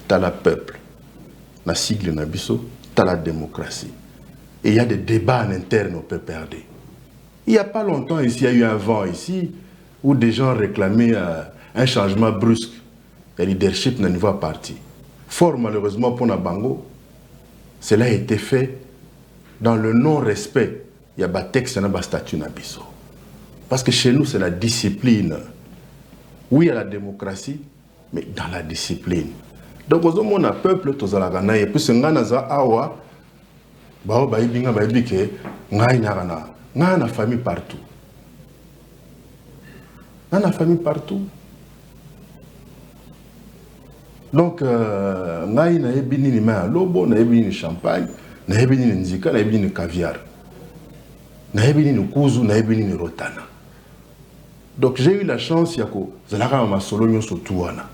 A: t'as la peuple na sigle na biso t'as la démocratie et il y a des débats en interne au PPRD. Il y a pas longtemps ici il y a eu un vent ici où des gens réclamaient un changement brusque de leadership dans le niveau parti. Fort malheureusement pour Nabango, cela a été fait dans le non-respect. Il y a des textes et des statuts Nabiso. Parce que chez nous, c'est la discipline. Oui, il y a la démocratie, mais dans la discipline. Donc, au moins, on a peuple, tous à la Ghana, et puis c'est Nganaza Awa, Bao Baïbinga Baïbike, Ngaïnarana, Ngana famille partout. Dans la famille partout. Donc, ngai na ebini ni ma lobo, na ebini ni champagne, na ebini ni nzika, na ebini ni caviar. Na ebini ni kuzu, na ebini ni rotana. Donc, j'ai eu la chance yako zalaka ma solo nyo sotuana.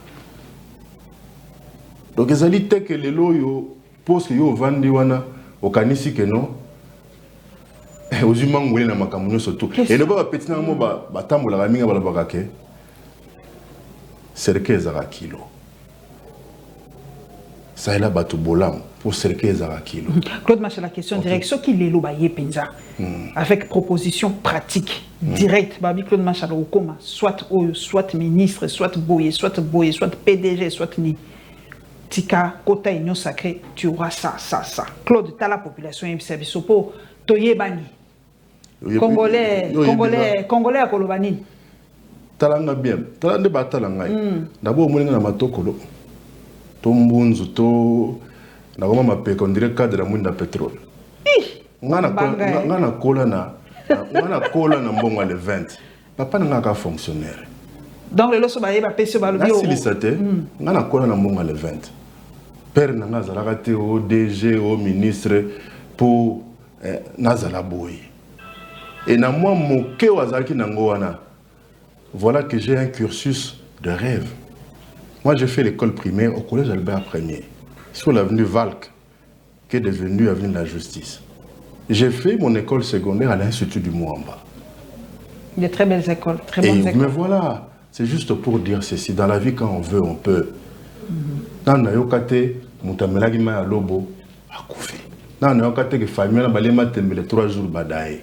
A: Donc, ezali te que lelo yo pose que yo vandi wana okanisi que non. Ozimangwele na makamunyo surtout. Et le baba petit na mo ba tambola ga minga balabaka ke. Cercle ezaka kilo. Ça est là batu bolam pour cercle ezaka kilo.
B: Claude Machala, la question directe ce qui lelo ba yepenza avec proposition pratique directe babi Claude Machala okoma soit ministre, soit boye, soit PDG, soit ni tika kota union sacrée, tu auras ça. Claude ta la population yebisa po toyebani. Congolais à Kolobani.
A: Talanga bien. Talande batalanga. D'abord, on na matokolo. Tombunzu to na goma mapeka on dirait cadre la mine de pétrole. Ngana kola na mbongo le 20. Papa n'a pas fonctionnaire.
B: Donc le loso ba yeba pese ba lobi
A: o. Silisate. Ngana kola na mbongo le 20. Père na zalaka te au DG au ministre pour nazala boy. Et na moi moké wazaki nangoana. Voilà que j'ai un cursus de rêve. Moi j'ai fait l'école primaire au collège Albert Ier, sur l'avenue Valk, qui est devenue avenue de la Justice. J'ai fait mon école secondaire à l'Institut du Mouamba.
B: De très belles écoles, très bonnes écoles.
A: Mais voilà, c'est juste pour dire ceci. Dans la vie, quand on veut, on peut. Dans Nayokate, Moutamelagi Maya Lobo, a Koufi. Dans Nayokate, que famille, Balema Tembele 3 jours Badaye.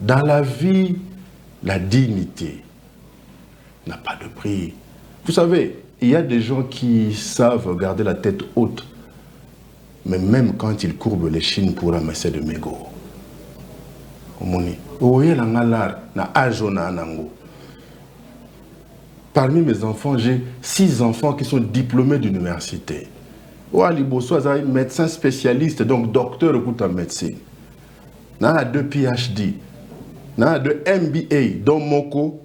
A: Dans la vie, la dignité n'a pas de prix. Vous savez, il y a des gens qui savent garder la tête haute, mais même quand ils courbent les chines pour ramasser de mégots. Parmi mes enfants, j'ai 6 enfants qui sont diplômés d'université. Médecin spécialiste, donc docteur en médecine. Il y a 2 PhD. Il y a 2 MBA, dont Moko,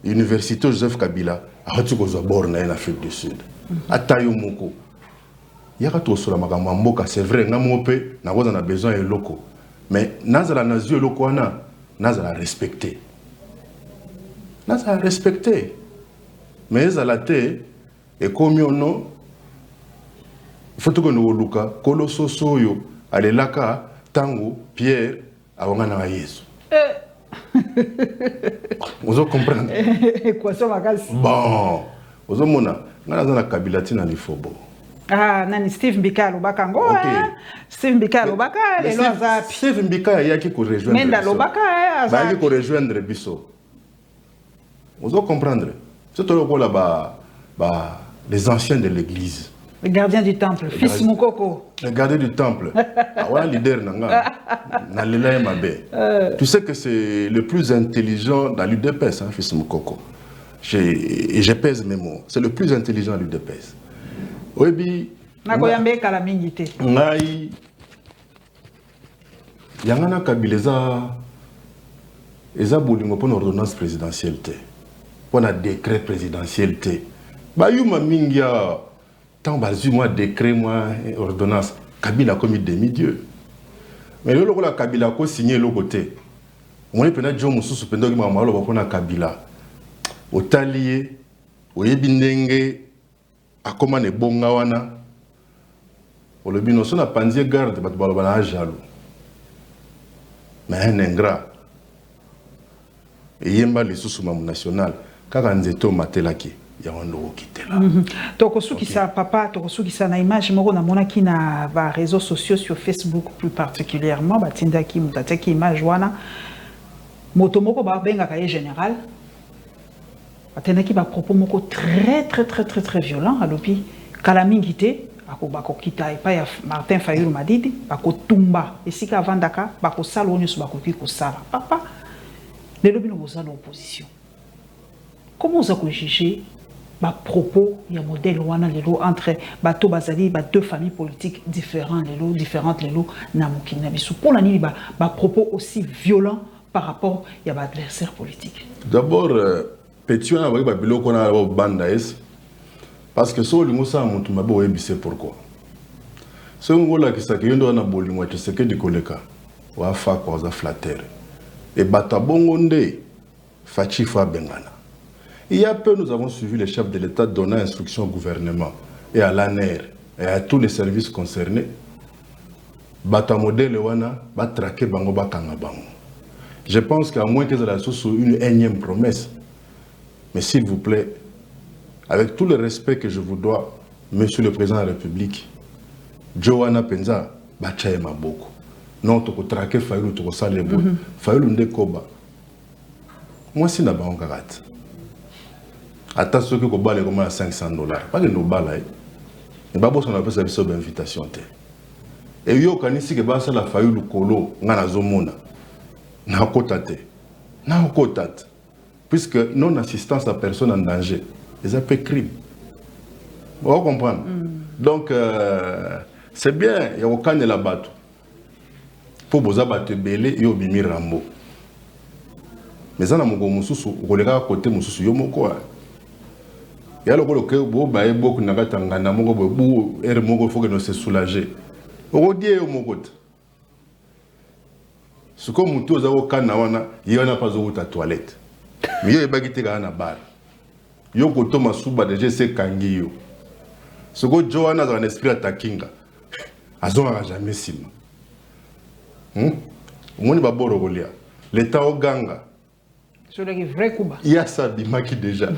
A: Université Joseph Kabila, à en Afrique du Sud. À Tayo Moko. Il y a c'est vrai, on a besoin de locaux. Mais nazala nazio lokwana nazala respecté. Nazala respecté. Mais zalate et comme on il faut que nous luka koloso soyo alelaka tango Pierre awanga na Yesu. Vous comprenez?
B: Équation makasi.
A: Bon, vous mona ngana zana kabila tina lifobo.
B: Ah, nani Steve Mbika Lobaka ngo Steve Mbika Lobaka les lois zapi.
A: Steve Mbika yaki ko rejoindre.
B: Menda Lobaka
A: yaki ko rejoindre biso. Vous comprendre? C'est tout le là-bas les anciens de l'église.
B: Le gardien du temple, fils Moukoko.
A: Le gardien du temple. Ah leader nanga. Na lela mabe. Tu sais que c'est le plus intelligent dans l'UDPS, hein, fils Moukoko. Je pèse mes mots. C'est le plus intelligent dans l'UDPS. Oui,
B: nakoyambe kala mingi te.
A: Ngai yangana kabileza eza bolingo pour une ordonnance présidentielle te. Pour un décret présidentiel te. Ba yuma mingi ya tant bazu moi décret moi ordonnance Kabila comme demi-dieu. Mais le logo la Kabila ko signé le côté. On est pena John Mususu pendo ki mama lo ba Kabila. Otalié oyebindenge akoma ne bonga wana olobi so na panzie garde bato balobana ajalo mais un ingrat eyemba lisusu mamu national kaka nzeto matelaki ya wando okitela
B: tokosukisa papa tokosukisa na image moko na monaki na ba réseaux sociaux sur Facebook plus particulièrement batindaki mutateki image wana moto moko ba benga kaye général atenaki ba propos moko très violent alobi kala mingi te bako kita epa ya Martin Fayulu Madidi bako tumba esika vandaka bako sala onyoso bako ki kosala papa le lobi no bozana opposition comment vous avez jugé ba propos ya modèle wana lelo entre bato bazali ba 2 familles politiques différentes lelo na mokili na biso pour la nini ba propos aussi violents par rapport ya ba adversaire politique?
A: D'abord Pétion a ba biloko na ba banda es parce que so lingo sa mutu mabe oyebise pourquoi. So ngola kisaka yondo na bolingo tu seke di koleka wa fa ko za flatter et bata bongo nde fachi fa bengana. Il y a peu nous avons suivi les chefs de l'État donnant instruction au gouvernement et à l'ANR et à tous les services concernés bata modèle wana ba traquer bango ba kanga bango. Je pense qu'à moins que ça soit une énième promesse. Mais s'il vous plaît, avec tout le respect que je vous dois, Monsieur le Président de la République, Johanna Penza, Bachaye Maboko. Non, tu peux traquer Fayulu, tu peux saler bon. Fayulu Ndekoba. Moi, si je n'ai pas un carat. Attention que tu balles comme à $500. Pas que nous balles. Et pas besoin de faire ça d'invitation. Et yo kanisi que basa la Fayulu Kolo, ngana zomona. Na kotate. Na kotate. Puisque non-assistance à personne en danger, c'est un peu crime. Vous comprenez? Donc, c'est bien, il y a aucun de la bateau. Pour vous abattre belé, il y a Bimi Rambo. Mais ça, il y a un côté Moussou, il y a un côté. Il y a un côté, il y a un côté, il y a un côté, il y a un côté, il faut que nous se soulager. Il y a un côté. Ce que nous avons il y a pas de toilette. Mais il y a des gens qui ont bar. Il y a des gens qui ont déjà ces kangiyo. Ce que Johanna a un esprit attaquant. Ils n'ont jamais sima. L'État au Ganga. Il y a ça qui déjà.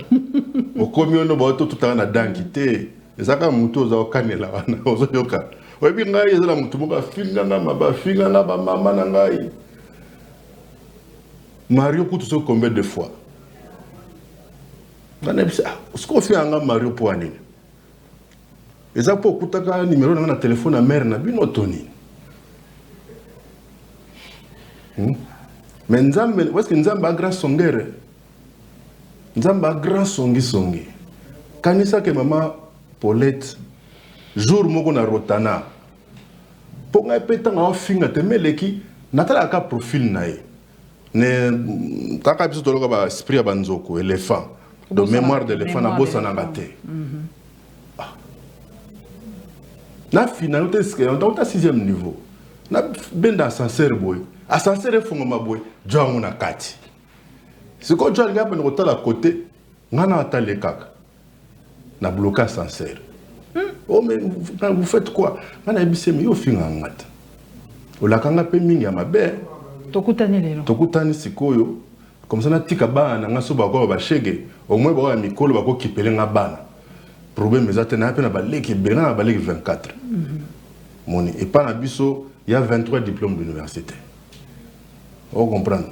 A: Au commun, on a tout le temps d'anquité. Et ça, quand on a au canela, on a au cas. Oui, bien, il y a des gens qui ont Mario coûte ce combien de fois? Ce qu'on fait en Mario Poani. Et ça pour un numéro de téléphone à mère n'a pas Tony. Mais Nzambe, où est-ce que Nzambe a grand songere? Nzambe a grand songi. Quand il sait que maman Paulette, jour moko na rotana, pour nga pétan en finga te meleki, natala ka profil nae. Ne taka biso toloka ba esprit ya banzoko éléphant de mémoire d'éléphant na bossa na ngate. Na finalité ce que on est au 6e niveau. Na benda ascenseur boy. Ascenseur e fonga maboy, jo na kati. Ce que jo nga bena kotala côté, ngana atale kaka. Na bloqué ascenseur. Oh mais vous faites quoi? Ngana ebise mi yo finga ngata. Olakanga pe mingi ya mabe.
B: Tokutani lelo.
A: Tokutani sikoyo. Comme ça na tika bana nga so bako ba shege, au moins ba mikolo bako kipele nga bana. Problème ezate na pe na baleki bena na baleki 24. Moni et pas na biso, il y a 23 diplômes d'université. On comprend.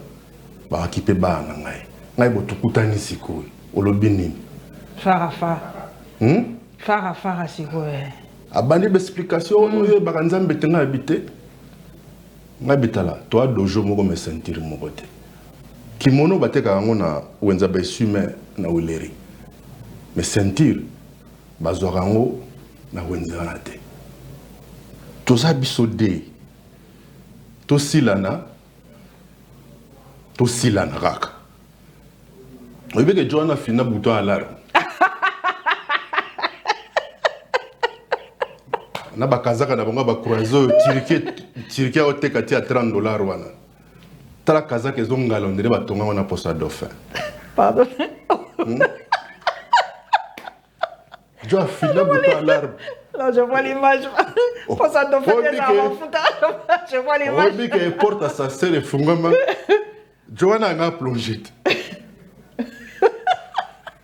A: Ba kipe bana ngai. Ngai bo tokutani sikoyo. Olobi nini?
B: Fara. Fara sikoyo.
A: Abandi explication ba kanzambe tenga habité. Ngabitala, toi dojo moko me sentir mon côté. Kimono bateka yango na wenza ba sume na wileri. Me sentir bazorango na wenza na te. Toza biso de. To silana raka. Oyibe ke Joanna fina bouton alarme. Na bakazaka na bango ba croiser tirike au tekati à $30 wana. Tala kazaka ezongala ndire batonga wana posa dauphin.
B: Pardon.
A: Je file bouton alarme.
B: Non, je vois l'image. Posa dauphin je vois l'image.
A: On dit que porte à sa sœur et fungama. Joanna a plongé.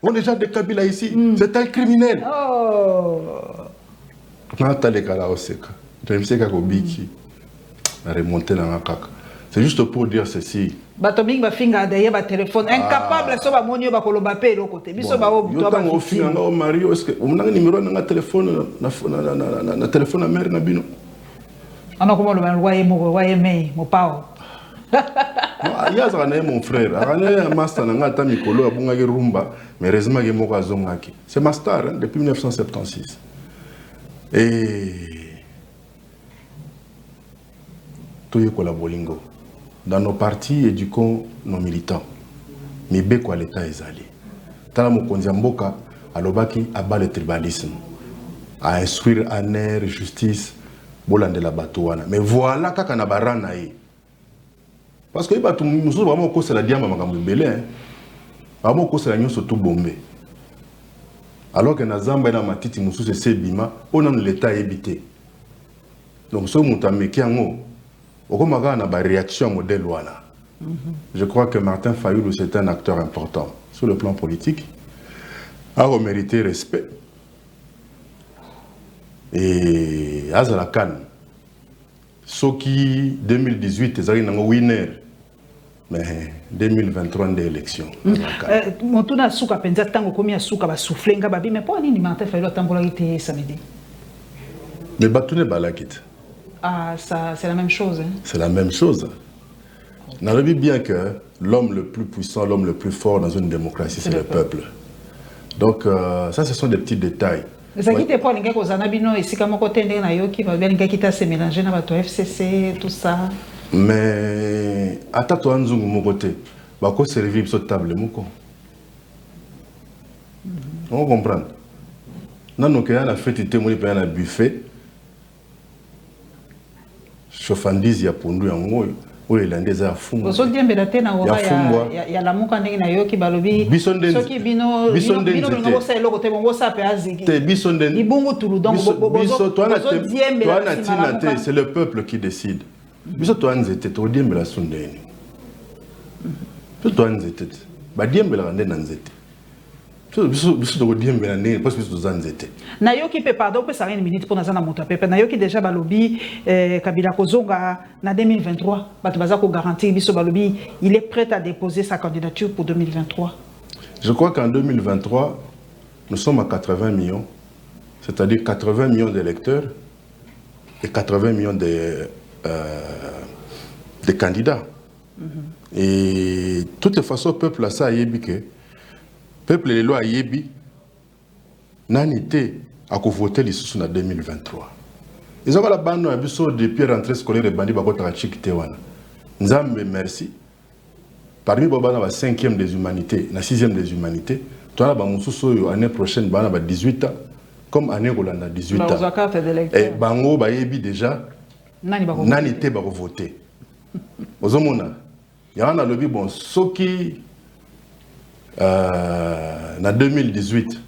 A: On est déjà de Kabila ici. C'est un criminel.
B: Oh.
A: C'est juste pour dire ceci.
B: Batoming ba finga derrière ba téléphone incapable so ba monio ba koloba pe lo côté biso ba o buto ba
A: finga ngo Mario est-ce que on a numéro na téléphone na téléphone na mère na bino
B: ana ko mo ba waye me mo pao
A: ya za na mon frère ana master na ngata mikolo abunga ke rumba mais heureusement ke moko azongaki c'est master depuis 1976. Et tout est collabolingo. Dans nos partis, éduquons nos militants. Mais quoi l'État est allé. Tala mokonzi mboka alobaki abat le tribalisme. À instruire en air, justice, bolande la batouana. Mais voilà kaka na barana e. Parce que batu muso vraiment ko c'est la diamba makambo belé hein. Vraiment ko c'est la nyonso tout bombé. Alors que Nazamba na matiti musu c'est bima, on a l'État évité. Donc ce mutame qui ango, okomaka na ba réaction modèle wana. Je crois que Martin Fayulu c'est un acteur important sur le plan politique, a mérité respect. Et Azalakan, Soki 2018 ezali nango winner. Mais 2023 des élections.
B: Montuna souka penza tango komi souka ba souffler nga babi mais pour nini Martin Fayulu tambola été samedi.
A: Mais batune balakit.
B: Ah ça c'est la même chose hein.
A: C'est la même chose. On dit bien que l'homme le plus puissant, l'homme le plus fort dans une démocratie c'est le peuple. Donc ça ce sont des petits détails.
B: Ça qui te pour linga ko zanabino esika moko tende na yo ki ba linga kita se mélanger na bato FCC tout ça.
A: Mais à ta toi nzungu mon côté, bah quoi servir sur table moko. On comprend. Non non qu'il y a la fête témoin il y a un buffet. Chauffandise ya pondu yango o elandeza ya fumu.
B: Ozo diembe da tena ora ya la muka ndenge na yo ki balobi. Soki bino no sa eloko te bongo sa pe aziki.
A: Te bisonden.
B: Ibungu tulu donc bozo diembe
A: la c'est le peuple qui décide. Biso to anzete to diembe la sundeni. To anzete. Ba diembe la ndena nzete. Biso to diembe la ndeni parce que biso to anzete.
B: Na yo ki pe pardon pe ça une minute pour na moto pepe na yo ki déjà balobi Kabila kozonga na 2023 bato baza ko garantir biso balobi il est prêt à déposer sa candidature pour 2023.
A: Je crois qu'en 2023, nous sommes à 80 millions, c'est-à-dire 80 millions d'électeurs et 80 millions de candidats. Et de toute façon, le peuple a ça, le peuple est là, n'a été à voter les sous en 2023. Ils ont la bande depuis la rentrée scolaire et bandi bakotachik tewana. Nzambe merci. Parmi les 5e des humanités, la 6e des humanités, l'année prochaine, 18 ans, comme année Rolanda 18 ans. Et Bango Bayebi déjà, Nani te ba voter. Ozomona, il y a un lobby bon, Soki, en 2018,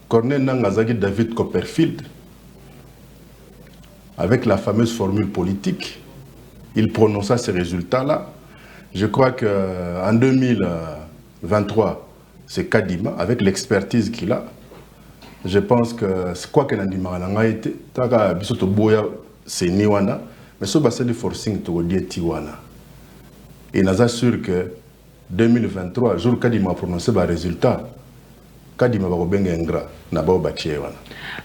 A: Corneille Nangazagi David Copperfield, avec la fameuse formule politique, il prononça ces résultats-là. Je crois qu'en 2023, c'est Kadima, avec l'expertise qu'il a. Je pense que c'est quoi qu'il a dit, été, c'est Niwana, mais ce que c'est le forcing de Tiwana. Et nous assure que 2023, jour Kadima a prononcé le résultat, Kadima va bien ingrat, n'a pas battu.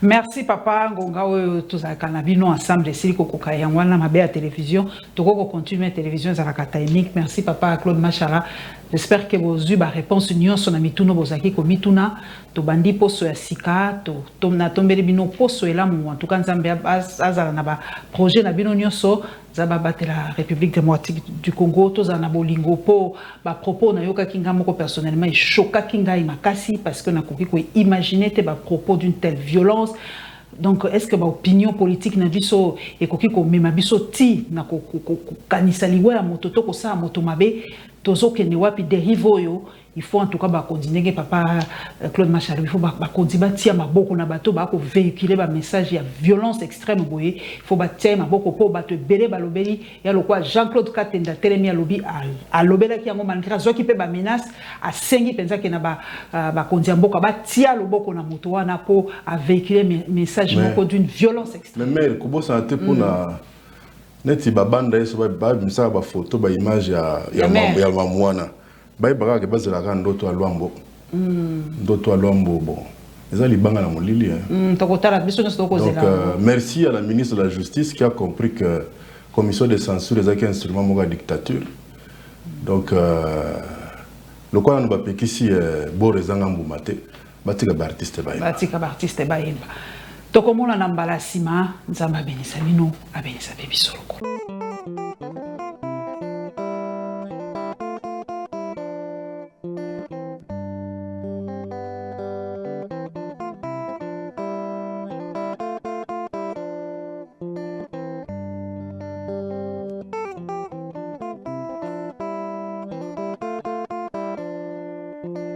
B: Merci papa Ngonga tous à Canabino ensemble ici Koko Yangwana ma belle télévision to continuer télévision za la Katainik. Merci papa Claude Machala. J'espère que vous avez la réponse union son ami tuno bozaki ko mituna to bandi poso ya sika to na tombele bino poso elamu en tout cas nzambe azala na ba projet na bino nyonso za ba battre la République démocratique du Congo to za na bolingo po ba propos na yoka kinga moko personnellement choka kinga makasi parce que na koki ko imaginer te ba propos d'une telle violence. Donc est-ce que ba opinion politique na biso et koki ko mema biso ti na ko kanisa liwe ya mototo ko sa moto mabe tozo ke ne wapi dérive oyo il faut en tout cas ba continuer papa Claude Machala il faut ba continuer tia maboko na bato ba ko véhiculer ba message ya violence extrême boye il faut ba tia maboko po ba te belé ba lobeli ya lokwa Jean-Claude Katenda telemi ya lobi a lobela ki yango malgré zo ki pe ba menace a sengi penza ke na ba kondia mboka ba tia loboko na moto wana po a véhiculer message moko d'une violence extrême.
A: Mais mère ko santé pour na neti babanda yeso ba misa ba photo ba image ya mamwana ba ibaka ke bazela ka ndoto alwambo ndoto alwambo bon eza libanga na molili donc merci à la ministre de la Justice qui a compris que commission de censure est un instrument de dictature donc le quoi nous ba pekisi bo rezanga mbumate batika ba artiste ba yimba tokomona na mbala sima nzamba benisa bino abenisa bebisoloko.